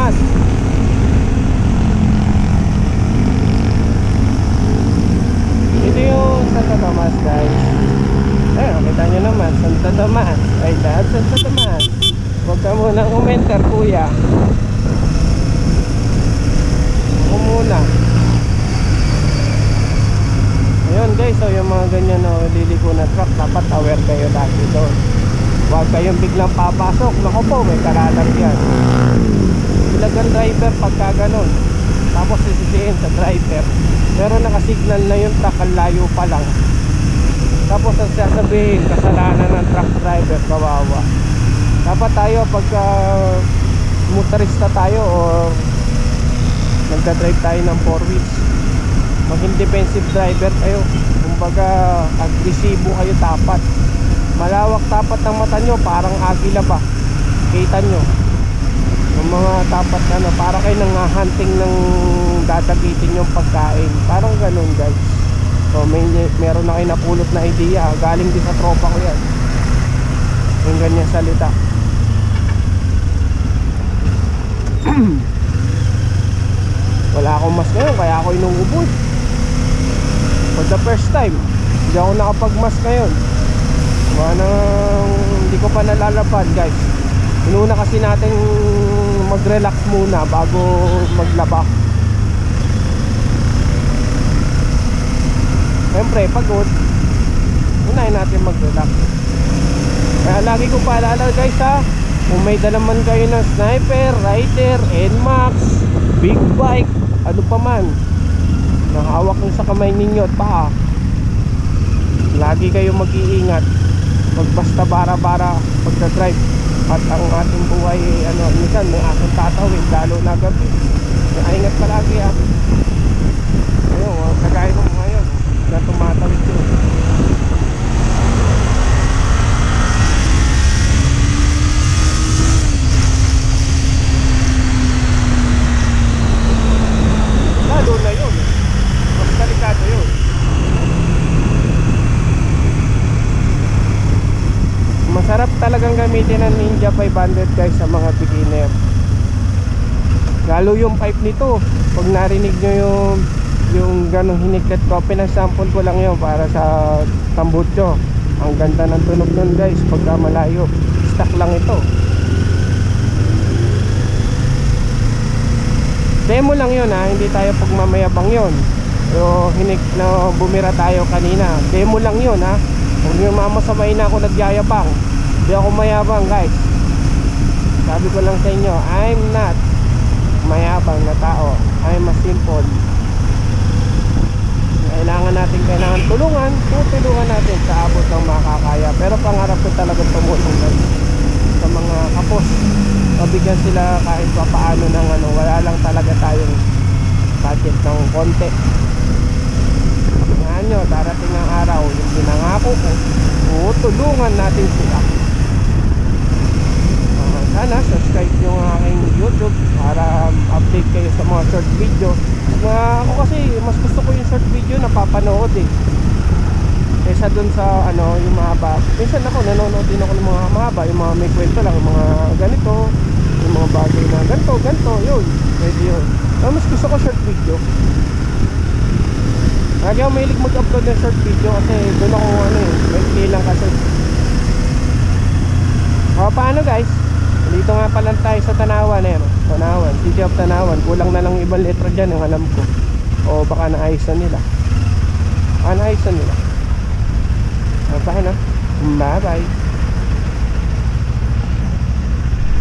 Tomas. Ito yung Santo Tomas, guys. Ayun, kita nyo naman, Santo Tomas. Ay, dahil Santo Tomas. Huwag ka munang umenter, kuya. Huwag muna. Ayun guys, so yung mga ganyan na liliko na truck, dapat aware kayo lagi doon. Huwag kayong biglang papasok. Naku po, may karalang yan. Ilagang driver pagka ganon. Tapos sisisihin sa driver, pero nakasignal na yung truck, ang layo pa lang. Tapos ang sasabihin, kasalanan ng truck driver, kawawa. Dapat tayo pagka motorista tayo o nagdadrive tayo ng 4 wheels, maging defensive driver kayo. Kumbaga agresibo kayo dapat. Malawak tapat ng mata nyo, parang agila ba. Kita nyo yung mga tapat ano, para kayo nanghahunting ng dadagitin yung pagkain. Parang ganun guys. So meron na kayo napulot na idea. Galing din sa tropa ko yan, yung ganyan salita. Wala akong mask ngayon, kaya ako inuubos. For the first time, hindi ako nakapag-mask ngayon. Hindi ko pa nalalapad guys. Inuna kasi natin mag-relax muna bago maglaba. Siyempre pagod, unahin natin mag-relax. Kaya lagi ko paalala guys ha, kung may dala man kayo ng sniper, rider, NMAX, big bike, ano pa man nahawak nyo sa kamay ninyo at paa, lagi kayo mag-iingat. Wag basta bara-bara pagdadrive. At ang ating buhay, minsan may asong tatawid, lalo na gabi. Ingat palagi ha. Ayun, kagaya mo ngayon na tumatawid yun. Lalo na yun, mas delikado yun. Masarap talagang gamitin ng Ninja 500 guys sa mga beginner. Lalo yung pipe nito, pag narinig nyo yung ganong hiniklat ko, pinasample ko lang yun para sa tambutso. Ang ganda ng tunog nun guys pagka malayo. Stock lang ito. Demo lang yun ha, hindi tayo pagmamayabang yun. So hinik na bumira tayo kanina, demo lang yun ha. Huwag nyo mamasamay na ako nagyayabang. Hindi ako mayabang guys. Sabi ko lang sa inyo, I'm not mayabang na tao. I'm a simple. Kailangan tulungan. Tutulungan natin sa abot ng makakaya. Pero pangarap ko talaga tumulong guys sa mga kapos. Mabigyan sila kahit paano ng wala lang talaga tayong budget ng konti. Tingnan nyo, darating ang araw, yung pinangako ko, tulungan natin sila. Sana subscribe nyo ang aking YouTube para update kayo sa mga short video. Ako kasi mas gusto ko yung short video na papanood kaysa dun sa yung mahaba. Minsan ako nanonood din ako ng mga mahaba, yung mga may kwento lang, yung mga ganito, yung mga bagay na ganito, yun, pwede yun. Pero mas gusto ko short video. Lagi ako mahilig mag-upload ng short video kasi doon ako may lang kasi. Paano guys? Dito nga pala tayo sa Tanawan Tanawan, City of Tanawan. Kulang na lang ibang letra dyan yung alam ko. O baka naayos na nila. Naayos na nila. Bye bye.